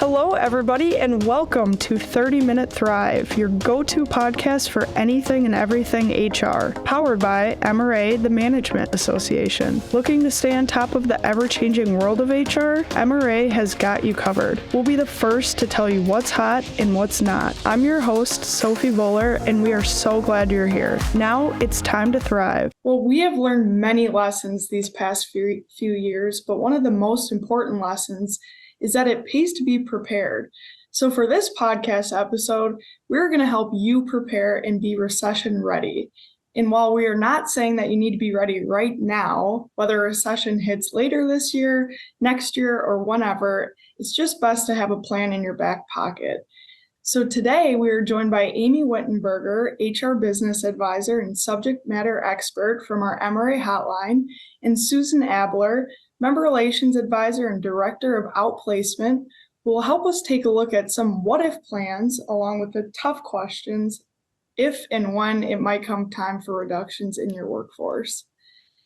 Hello, everybody, and welcome to 30 Minute Thrive, your go-to podcast for anything and everything HR, powered by MRA, the Management Association. Looking to stay on top of the ever-changing world of HR? MRA has got you covered. We'll be the first to tell you what's hot and what's not. I'm your host, Sophie Bowler, and we are so glad you're here. Now it's time to thrive. Well, we have learned many lessons these past few years, but one of the most important lessons is that it pays to be prepared. So for this podcast episode, we're going to help you prepare and be recession ready. And while we are not saying that you need to be ready right now, whether a recession hits later this year, next year, or whenever, it's just best to have a plan in your back pocket. So today we are joined by Amy Whittenberger, HR business advisor and subject matter expert from our MRA Hotline, and Susan Abler, Member Relations Advisor and Director of Outplacement, who will help us take a look at some what-if plans along with the tough questions if and when it might come time for reductions in your workforce.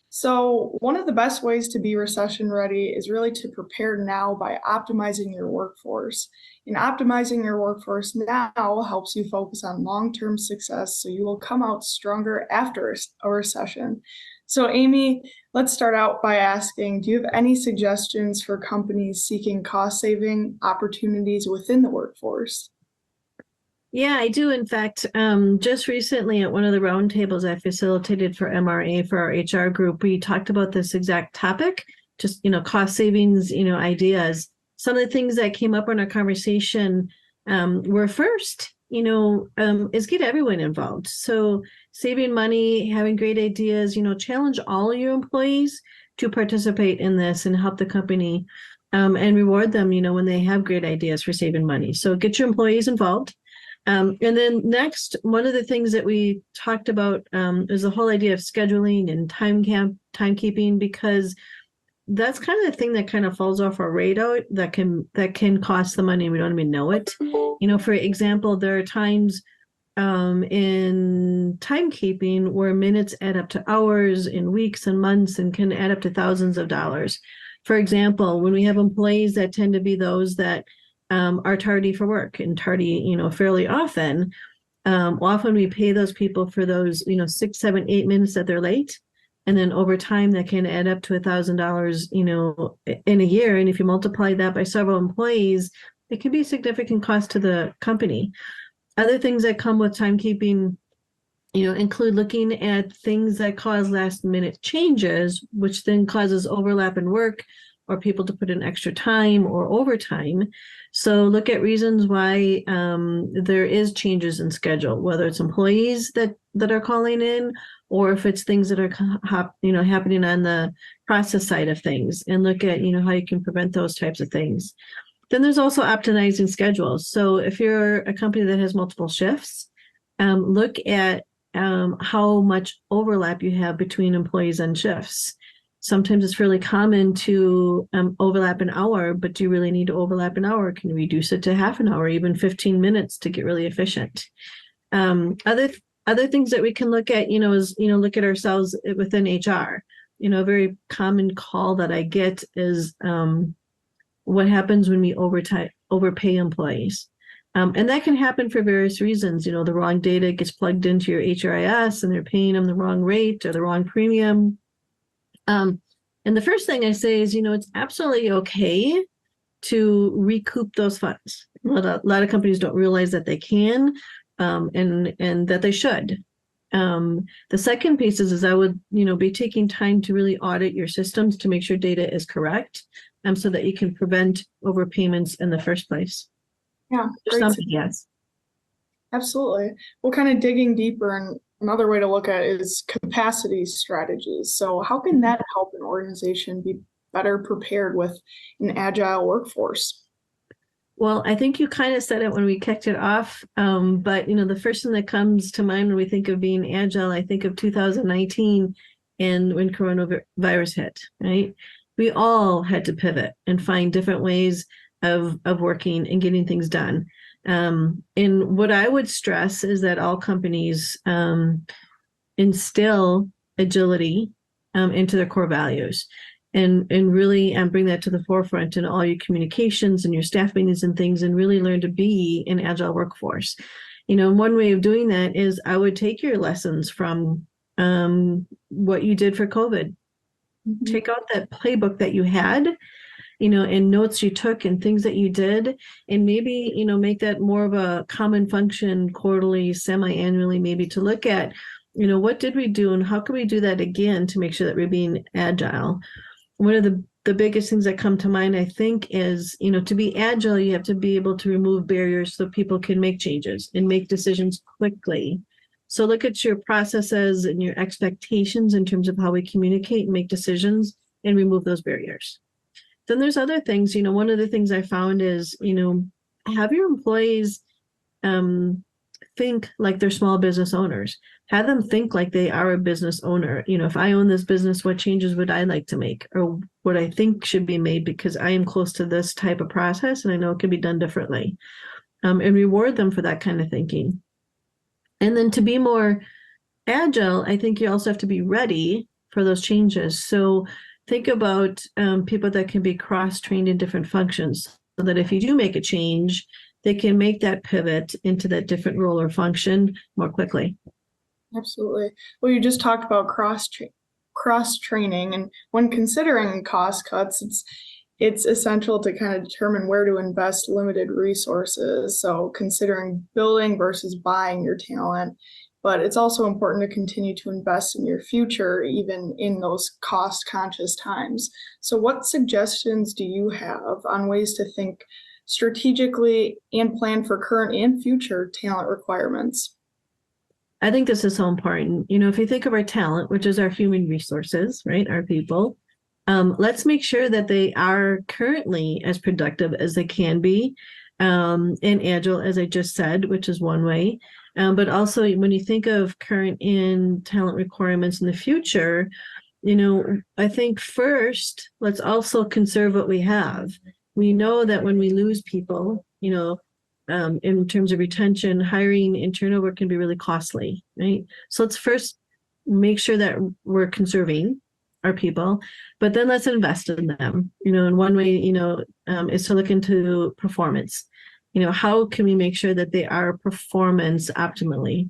So one of the best ways to be recession ready is really to prepare now by optimizing your workforce. And optimizing your workforce now helps you focus on long-term success so you will come out stronger after a recession. So Amy, let's start out by asking, do you have any suggestions for companies seeking cost-saving opportunities within the workforce? Yeah, I do. In fact, just recently at one of the roundtables I facilitated for MRA for our HR group, we talked about this exact topic, just, cost savings, ideas. Some of the things that came up in our conversation were first, is get everyone involved. So saving money, having great ideas, challenge all your employees to participate in this and help the company and reward them, when they have great ideas for saving money. So get your employees involved. And then next, one of the things that we talked about is the whole idea of scheduling and timekeeping, because that's kind of the thing that kind of falls off our radar that can cost the money and we don't even know it. For example, there are times in timekeeping where minutes add up to hours in weeks and months and can add up to thousands of dollars. For example, when we have employees that tend to be those that are tardy for work and tardy, fairly often. Often we pay those people for those, 6, 7, 8 minutes that they're late. And then over time that can add up to $1,000, in a year. And if you multiply that by several employees, it can be a significant cost to the company. Other things that come with timekeeping, include looking at things that cause last minute changes, which then causes overlap in work or people to put in extra time or overtime. So look at reasons why there is changes in schedule, whether it's employees that are calling in, or if it's things that are happening on the process side of things, and look at how you can prevent those types of things. Then there's also optimizing schedules. So if you're a company that has multiple shifts, look at how much overlap you have between employees and shifts. Sometimes it's fairly common to overlap an hour, but do you really need to overlap an hour? Can you reduce it to half an hour, even 15 minutes to get really efficient? Other things that we can look at, is, look at ourselves within HR. A very common call that I get is what happens when we overpay employees. And that can happen for various reasons. The wrong data gets plugged into your HRIS and they're paying them the wrong rate or the wrong premium. And the first thing I say is, it's absolutely okay to recoup those funds. A lot of companies don't realize that they can, and that they should. The second piece is I would, be taking time to really audit your systems to make sure data is correct, so that you can prevent overpayments in the first place. Yeah. Yes. Absolutely. Well, kind of digging deeper, and another way to look at it is capacity strategies. So how can that help an organization be better prepared with an agile workforce? Well, I think you kind of said it when we kicked it off, but the first thing that comes to mind when we think of being agile, I think of 2019 and when coronavirus hit, right? We all had to pivot and find different ways of working and getting things done. And what I would stress is that all companies instill agility into their core values. and really bring that to the forefront in all your communications and your staff meetings and things, and really learn to be an agile workforce. And one way of doing that is I would take your lessons from what you did for COVID. Mm-hmm. Take out that playbook that you had, and notes you took and things that you did, and maybe, make that more of a common function quarterly, semi-annually, maybe to look at, what did we do and how can we do that again to make sure that we're being agile. One of the biggest things that come to mind, I think, is, to be agile, you have to be able to remove barriers so people can make changes and make decisions quickly. So look at your processes and your expectations in terms of how we communicate and make decisions and remove those barriers. Then there's other things, one of the things I found is, have your employees think like they're small business owners. Have them think like they are a business owner. If I own this business, what changes would I like to make, or what I think should be made because I am close to this type of process and I know it can be done differently, and reward them for that kind of thinking. And then to be more agile, I think you also have to be ready for those changes. So think about people that can be cross-trained in different functions, so that if you do make a change, they can make that pivot into that different role or function more quickly. Absolutely. Well, you just talked about cross-training, and when considering cost cuts, it's essential to kind of determine where to invest limited resources. So considering building versus buying your talent, but it's also important to continue to invest in your future, even in those cost-conscious times. So what suggestions do you have on ways to think strategically and plan for current and future talent requirements? I think this is so important. If you think of our talent, which is our human resources, right, our people, let's make sure that they are currently as productive as they can be, and agile, as I just said, which is one way. But also when you think of current and talent requirements in the future, I think first, let's also conserve what we have. We know that when we lose people, in terms of retention, hiring, and turnover can be really costly, right? So let's first make sure that we're conserving our people, but then let's invest in them. And one way, is to look into performance. How can we make sure that they are performance optimally?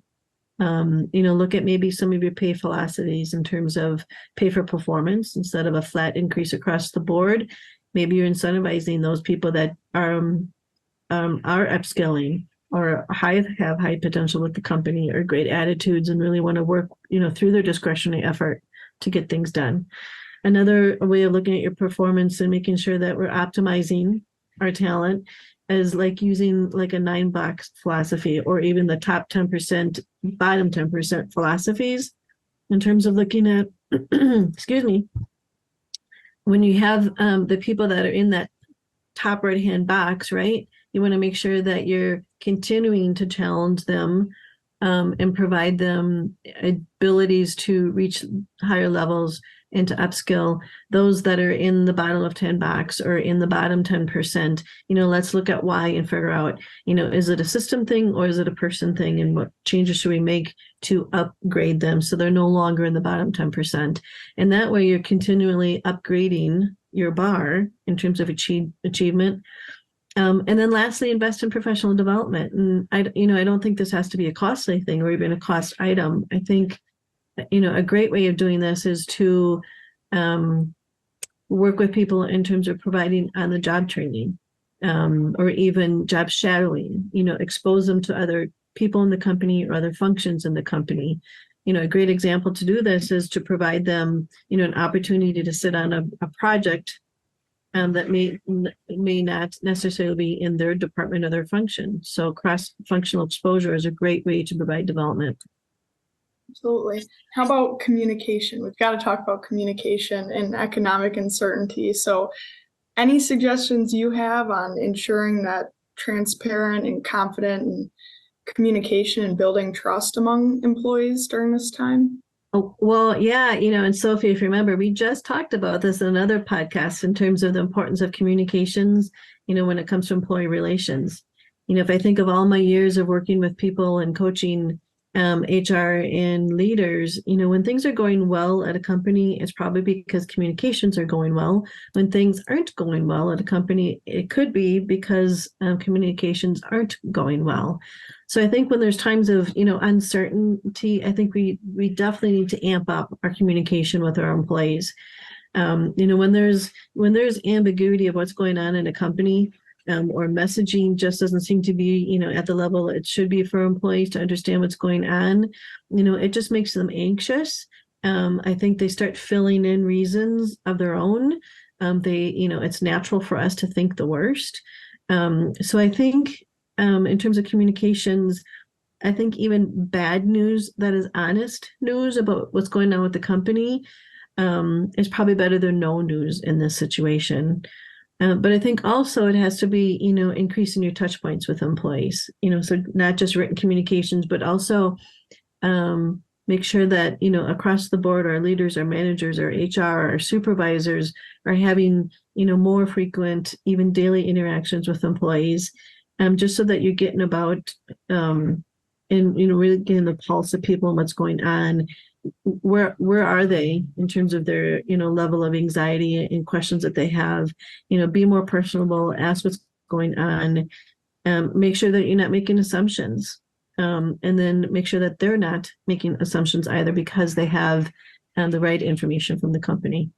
Look at maybe some of your pay philosophies in terms of pay for performance instead of a flat increase across the board. Maybe you're incentivizing those people that are upskilling or have high potential with the company or great attitudes and really want to work, through their discretionary effort to get things done. Another way of looking at your performance and making sure that we're optimizing our talent is like using like a 9-box philosophy, or even the top 10%, bottom 10% philosophies in terms of looking at, excuse me, when you have the people that are in that top right-hand box, right? You want to make sure that you're continuing to challenge them and provide them abilities to reach higher levels and to upskill those that are in the bottom of 10 box or in the bottom 10%. Let's look at why and figure out, is it a system thing or is it a person thing, and what changes should we make to upgrade them so they're no longer in the bottom 10%. And that way you're continually upgrading your bar in terms of achievement. And then lastly, invest in professional development. And I don't think this has to be a costly thing or even a cost item. I think, a great way of doing this is to work with people in terms of providing on-the-job training, or even job shadowing, expose them to other people in the company or other functions in the company. A great example to do this is to provide them, an opportunity to sit on a project that may not necessarily be in their department or their function. So cross-functional exposure is a great way to provide development. Absolutely. How about communication? We've got to talk about communication and economic uncertainty. So any suggestions you have on ensuring that transparent and confident and communication and building trust among employees during this time? Oh, well, yeah, and Sophie, if you remember, we just talked about this in another podcast in terms of the importance of communications, when it comes to employee relations. If I think of all my years of working with people and coaching, HR and leaders, when things are going well at a company, it's probably because communications are going well. When things aren't going well at a company, it could be because communications aren't going well. So I think when there's times of, uncertainty, I think we definitely need to amp up our communication with our employees. When there's ambiguity of what's going on in a company, or messaging just doesn't seem to be, at the level it should be for employees to understand what's going on, it just makes them anxious. I think they start filling in reasons of their own. It's natural for us to think the worst. So I think in terms of communications, I think even bad news that is honest news about what's going on with the company is probably better than no news in this situation. But I think also it has to be, increasing your touch points with employees, so not just written communications, but also make sure that, across the board, our leaders, our managers, our HR, our supervisors are having, more frequent, even daily interactions with employees, just so that you're getting about and, really getting the pulse of people and what's going on. Where are they in terms of their level of anxiety and questions that they have, be more personable, ask what's going on, make sure that you're not making assumptions, and then make sure that they're not making assumptions either, because they have the right information from the company.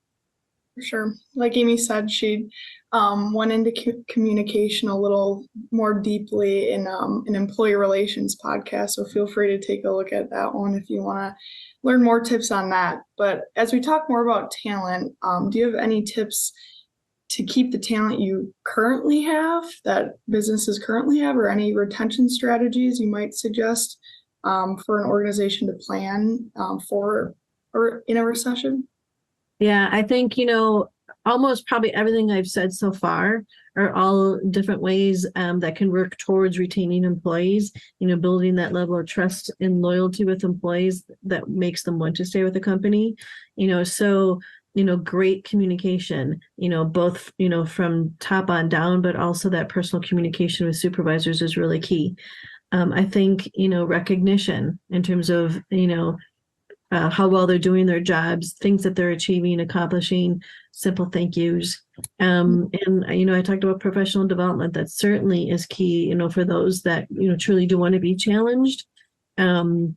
For sure. Like Amy said, she went into communication a little more deeply in an employee relations podcast. So feel free to take a look at that one if you want to learn more tips on that. But as we talk more about talent, do you have any tips to keep the talent you currently have, that businesses currently have, or any retention strategies you might suggest for an organization to plan for or in a recession? Yeah, I think, almost probably everything I've said so far are all different ways that can work towards retaining employees, building that level of trust and loyalty with employees that makes them want to stay with the company, so, great communication, both, from top on down, but also that personal communication with supervisors is really key. I think, recognition in terms of, how well they're doing their jobs, things that they're achieving, accomplishing, simple thank yous. And, I talked about professional development. That certainly is key, for those that, truly do want to be challenged. And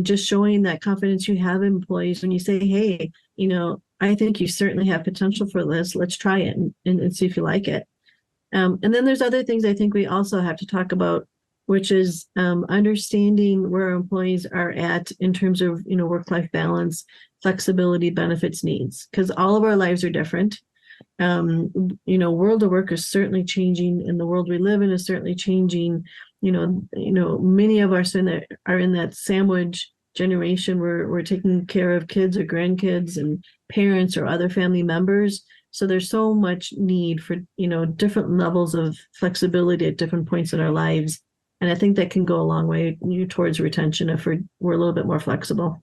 just showing that confidence you have in employees when you say, hey, I think you certainly have potential for this. Let's try it and see if you like it. And then there's other things I think we also have to talk about, which is understanding where our employees are at in terms of, work-life balance, flexibility, benefits, needs, because all of our lives are different. World of work is certainly changing, and the world we live in is certainly changing. Many of us are in that sandwich generation where we're taking care of kids or grandkids and parents or other family members. So there's so much need for, different levels of flexibility at different points in our lives. And I think that can go a long way towards retention if we're a little bit more flexible.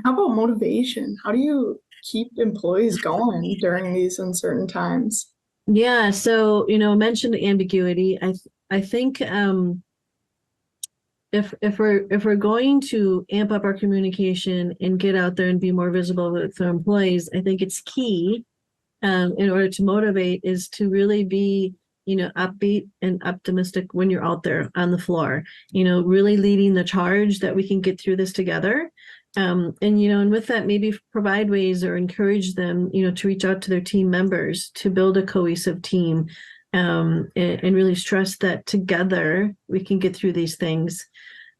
How about motivation? How do you keep employees going during these uncertain times? Yeah, so mentioned ambiguity. I think if we're going to amp up our communication and get out there and be more visible with our employees, I think it's key in order to motivate is to really be upbeat and optimistic when you're out there on the floor, really leading the charge that we can get through this together. And with that, maybe provide ways or encourage them, to reach out to their team members, to build a cohesive team, and really stress that together we can get through these things.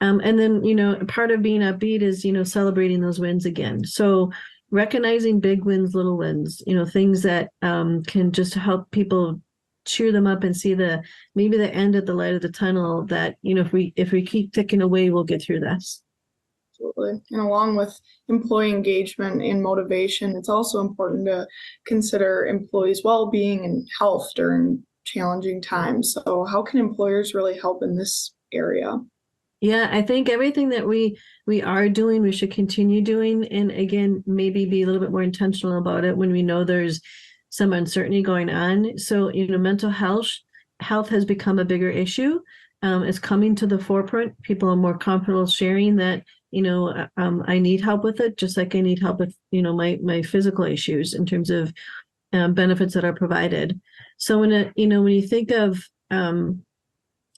And then, part of being upbeat is, celebrating those wins again. So recognizing big wins, little wins, things that can just help people cheer them up and see maybe the end at the light of the tunnel, that if we keep ticking away, we'll get through this. Absolutely. And along with employee engagement and motivation, it's also important to consider employees' well-being and health during challenging times. So how can employers really help in this area? Yeah, I think everything that we are doing, we should continue doing. And again, maybe be a little bit more intentional about it when we know there's some uncertainty going on. So, mental health has become a bigger issue. is coming to the forefront. People are more comfortable sharing that, I need help with it, just like I need help with, my physical issues in terms of benefits that are provided. So when you think of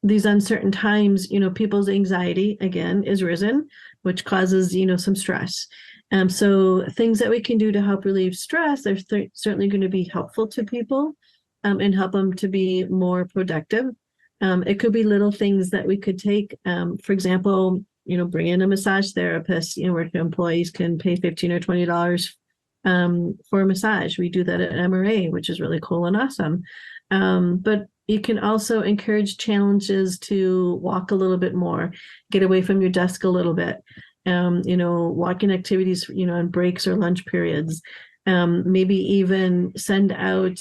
these uncertain times, people's anxiety again is risen, which causes, some stress. So things that we can do to help relieve stress are certainly going to be helpful to people and help them to be more productive. It could be little things that we could take. For example, bring in a massage therapist, where employees can pay $15 or $20 for a massage. We do that at MRA, which is really cool and awesome. But you can also encourage challenges to walk a little bit more, get away from your desk a little bit, walking activities, on breaks or lunch periods, maybe even send out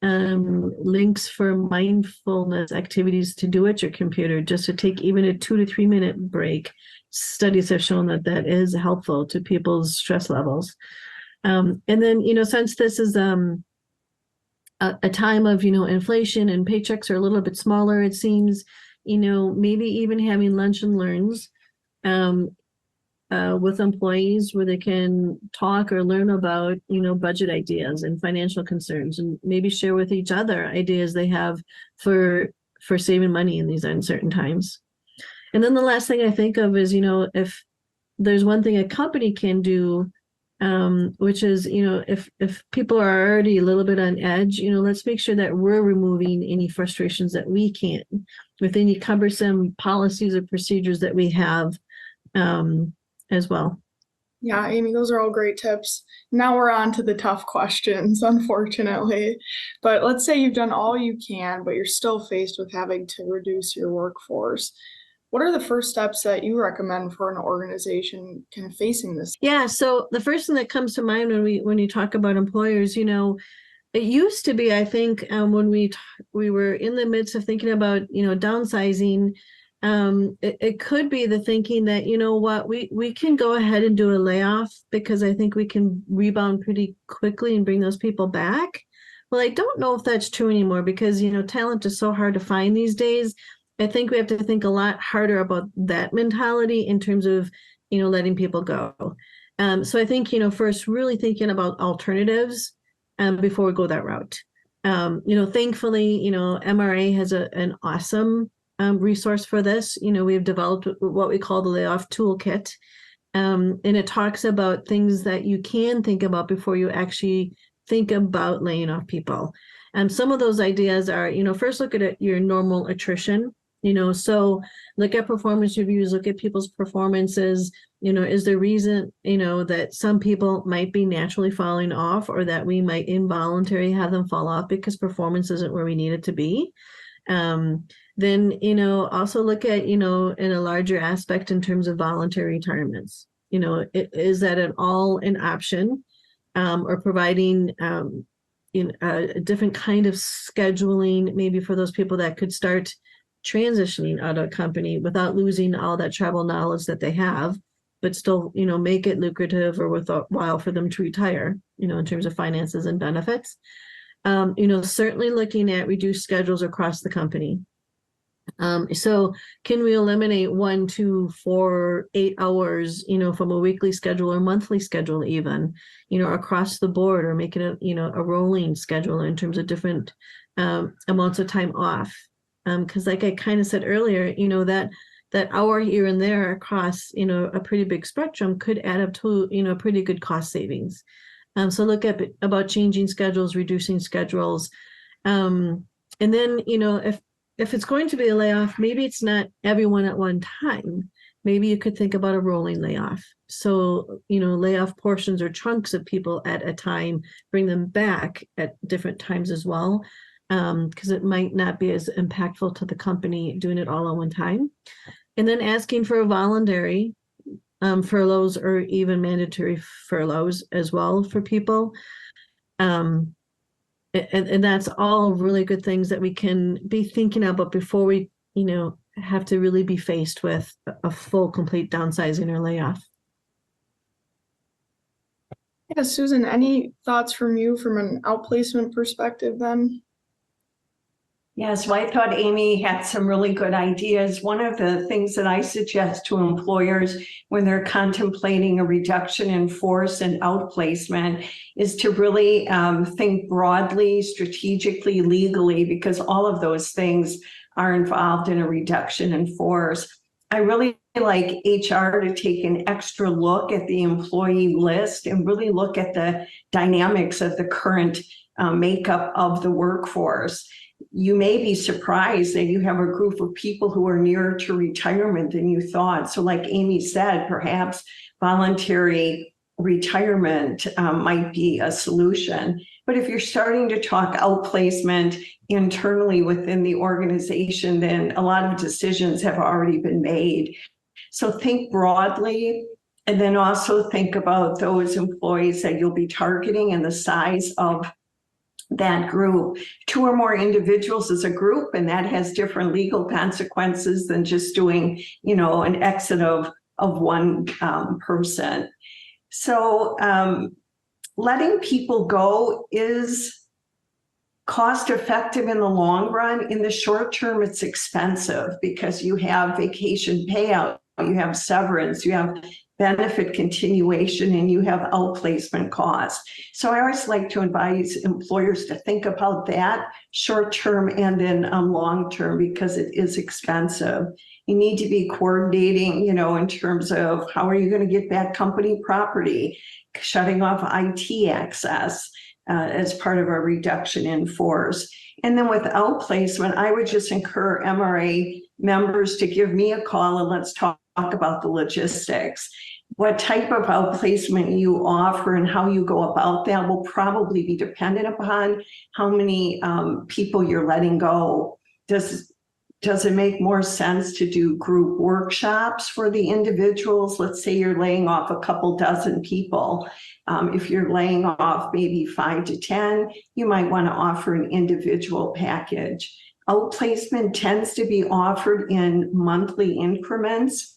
links for mindfulness activities to do at your computer, just to take even a 2 to 3 minute break. Studies have shown that that is helpful to people's stress levels. And then, since this is a time of, inflation and paychecks are a little bit smaller, it seems, maybe even having lunch and learns with employees where they can talk or learn about, budget ideas and financial concerns, and maybe share with each other ideas they have for saving money in these uncertain times. And then the last thing I think of is, if there's one thing a company can do, which is, if people are already a little bit on edge, let's make sure that we're removing any frustrations that we can with any cumbersome policies or procedures that we have as well. Yeah, Amy, those are all great tips. Now we're on to the tough questions, unfortunately. But let's say you've done all you can, but you're still faced with having to reduce your workforce. What are the first steps that you recommend for an organization kind of facing this? Yeah, so the first thing that comes to mind when you talk about employers, it used to be, I think, when we were in the midst of thinking about, downsizing, it could be the thinking that, what, we can go ahead and do a layoff because I think we can rebound pretty quickly and bring those people back. Well, I don't know if that's true anymore because, talent is so hard to find these days. I think we have to think a lot harder about that mentality in terms of, letting people go. So I think, first really thinking about alternatives before we go that route. Thankfully, MRA has an awesome resource for this. We've developed what we call the layoff toolkit. And it talks about things that you can think about before you actually think about laying off people. Some of those ideas are, first look at your normal attrition. So look at performance reviews, look at people's performances. Is there reason, that some people might be naturally falling off or that we might involuntarily have them fall off because performance isn't where we need it to be? Then, also look at, in a larger aspect in terms of voluntary retirements. Is that at all an option or providing a different kind of scheduling maybe for those people that could start transitioning out of a company without losing all that travel knowledge that they have, but still, make it lucrative or worthwhile for them to retire, in terms of finances and benefits. Certainly looking at reduced schedules across the company. So can we eliminate 1, 2, 4, 8 hours, from a weekly schedule or monthly schedule even, across the board, or make it a rolling schedule in terms of different amounts of time off. Because like I kind of said earlier, that hour here and there across, a pretty big spectrum could add up to, pretty good cost savings. So look at about changing schedules, reducing schedules. And then, if it's going to be a layoff, maybe it's not everyone at one time. Maybe you could think about a rolling layoff. So, lay off portions or chunks of people at a time, bring them back at different times as well. Because it might not be as impactful to the company doing it all at one time. And then asking for a voluntary furloughs or even mandatory furloughs as well for people. And that's all really good things that we can be thinking about before we, have to really be faced with a full, complete downsizing or layoff. Yeah, Susan, any thoughts from you from an outplacement perspective then? Yeah, so I thought Amy had some really good ideas. One of the things that I suggest to employers when they're contemplating a reduction in force and outplacement is to really think broadly, strategically, legally, because all of those things are involved in a reduction in force. I really like HR to take an extra look at the employee list and really look at the dynamics of the current makeup of the workforce. You may be surprised that you have a group of people who are nearer to retirement than you thought. So like Amy said, perhaps voluntary retirement might be a solution. But if you're starting to talk outplacement internally within the organization, then a lot of decisions have already been made. So think broadly, and then also think about those employees that you'll be targeting and the size of that group. 2 or more individuals as a group, and that has different legal consequences than just doing, an exit of one person. So letting people go is cost effective in the long run. In the short term, it's expensive because you have vacation payout, you have severance, you have benefit continuation, and you have outplacement costs. So I always like to advise employers to think about that short term and then long term, because it is expensive. You need to be coordinating, in terms of how are you going to get back company property, shutting off IT access as part of a reduction in force. And then with outplacement, I would just encourage MRA members to give me a call and let's talk about the logistics. What type of outplacement you offer and how you go about that will probably be dependent upon how many people you're letting go. Does it make more sense to do group workshops for the individuals? Let's say you're laying off a couple dozen people. If you're laying off maybe 5 to 10, you might want to offer an individual package. Outplacement tends to be offered in monthly increments.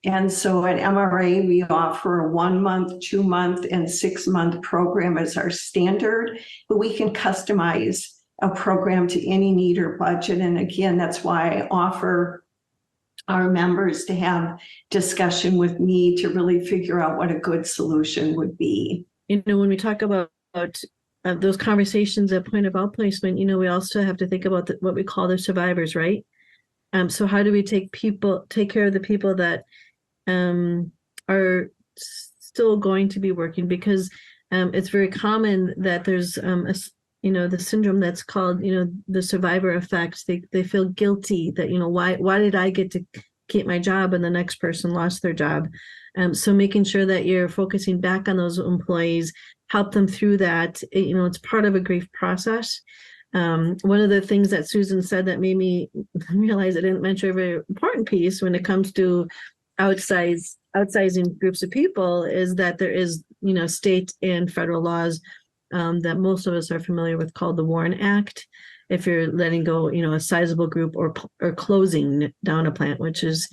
And so at MRA, we offer a 1 month, 2 month, and 6 month program as our standard, but we can customize a program to any need or budget. And again, that's why I offer our members to have discussion with me to really figure out what a good solution would be. When we talk about those conversations at point of outplacement, we also have to think about what we call the survivors, right? So how do we take care of the people that are still going to be working? Because it's very common that there's the syndrome that's called the survivor effect. They feel guilty that why did I get to keep my job and the next person lost their job. So making sure that you're focusing back on those employees, help them through that. It's part of a grief process. One of the things that Susan said that made me realize I didn't mention a very important piece when it comes to outsizing groups of people is that there is, state and federal laws that most of us are familiar with called the Warren Act. If you're letting go, a sizable group or closing down a plant, which is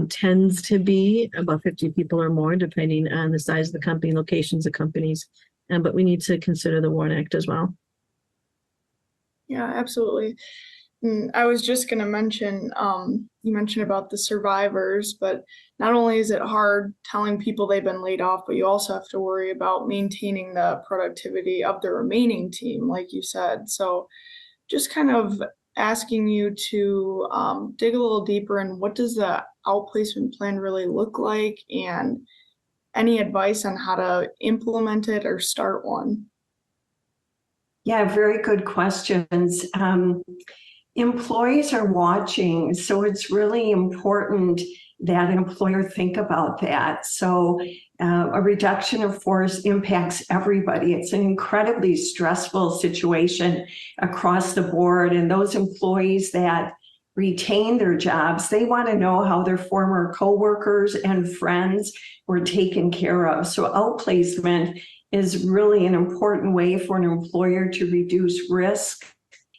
tends to be about 50 people or more, depending on the size of the company, locations of companies. But we need to consider the Warren Act as well. Yeah, absolutely. I was just going to mention, you mentioned about the survivors, but not only is it hard telling people they've been laid off, but you also have to worry about maintaining the productivity of the remaining team, like you said. So just kind of asking you to dig a little deeper in what does the outplacement plan really look like, and any advice on how to implement it or start one? Yeah, very good questions. Employees are watching, so it's really important that an employer think about that. So a reduction of force impacts everybody. It's an incredibly stressful situation across the board. And those employees that retain their jobs, they want to know how their former coworkers and friends were taken care of. So outplacement is really an important way for an employer to reduce risk.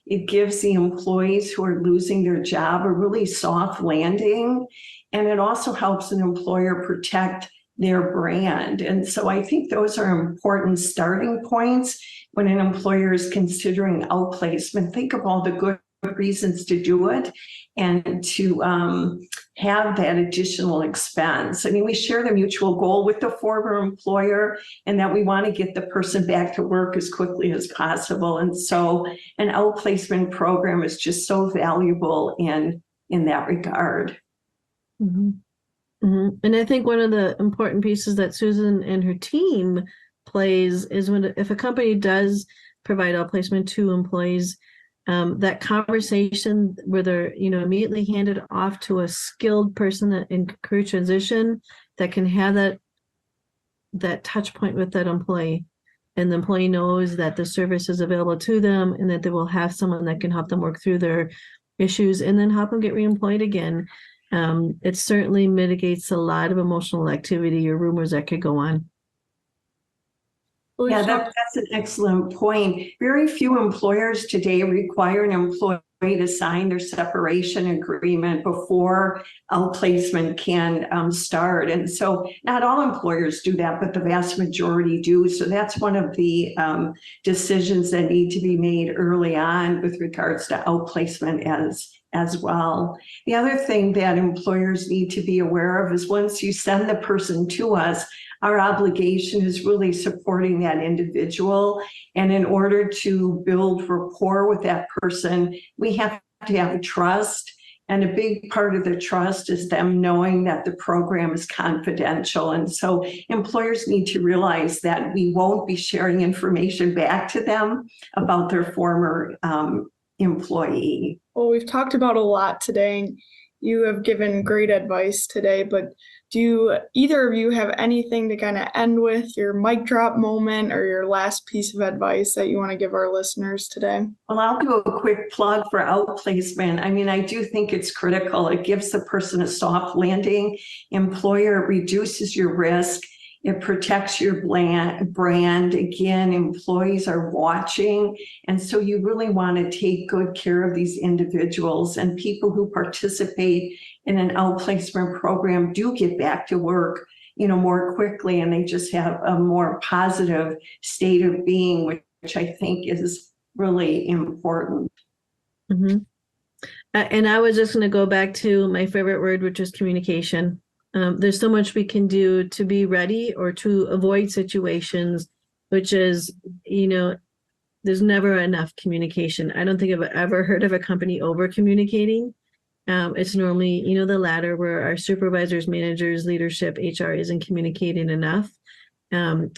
It gives the employees who are losing their job a really soft landing, and it also helps an employer protect their brand. And so I think those are important starting points when an employer is considering outplacement. Think of all the good reasons to do it and to have that additional expense. I mean, we share the mutual goal with the former employer and that we want to get the person back to work as quickly as possible. And so an outplacement program is just so valuable in that regard. Mm-hmm. Mm-hmm. And I think one of the important pieces that Susan and her team plays is if a company does provide outplacement to employees, that conversation where they're, immediately handed off to a skilled person that in career transition that can have that touch point with that employee. And the employee knows that the service is available to them and that they will have someone that can help them work through their issues and then help them get reemployed again. It certainly mitigates a lot of emotional activity or rumors that could go on. Yeah, that's an excellent point. Very few employers today require an employee to sign their separation agreement before outplacement can start. And so not all employers do that, but the vast majority do. So that's one of the decisions that need to be made early on with regards to outplacement as well. The other thing that employers need to be aware of is once you send the person to us, our obligation is really supporting that individual. And in order to build rapport with that person, we have to have trust. And a big part of the trust is them knowing that the program is confidential. And so employers need to realize that we won't be sharing information back to them about their former employee. Well, we've talked about a lot today, and you have given great advice today, but do either of you have anything to kind of end with, your mic drop moment or your last piece of advice that you want to give our listeners today? Well, I'll do a quick plug for outplacement. I mean, I do think it's critical. It gives the person a soft landing. Employer reduces your risk. It protects your brand. Again, employees are watching. And so you really want to take good care of these individuals, and people who participate in an outplacement program do get back to work, more quickly, and they just have a more positive state of being, which I think is really important. Mm-hmm. And I was just going to go back to my favorite word, which is communication. There's so much we can do to be ready or to avoid situations, which is, there's never enough communication. I don't think I've ever heard of a company over communicating. It's normally, the latter, where our supervisors, managers, leadership, HR isn't communicating enough.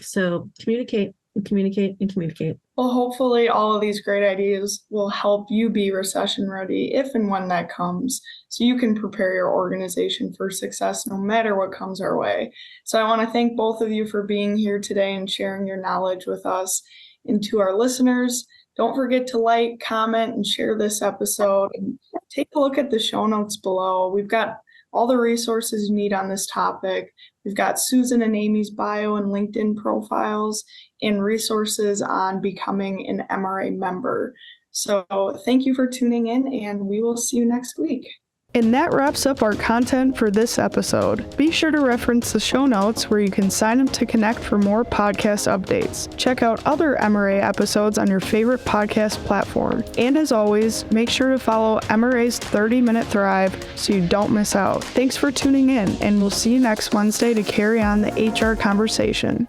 So communicate and communicate and communicate. Well, hopefully all of these great ideas will help you be recession ready if and when that comes, so you can prepare your organization for success no matter what comes our way. So I want to thank both of you for being here today and sharing your knowledge with us. And to our listeners, don't forget to like, comment, and share this episode. And take a look at the show notes below. We've got all the resources you need on this topic. We've got Susan and Amy's bio and LinkedIn profiles and resources on becoming an MRA member. So thank you for tuning in, and we will see you next week. And that wraps up our content for this episode. Be sure to reference the show notes where you can sign up to connect for more podcast updates. Check out other MRA episodes on your favorite podcast platform. And as always, make sure to follow MRA's 30-Minute Thrive so you don't miss out. Thanks for tuning in, and we'll see you next Wednesday to carry on the HR conversation.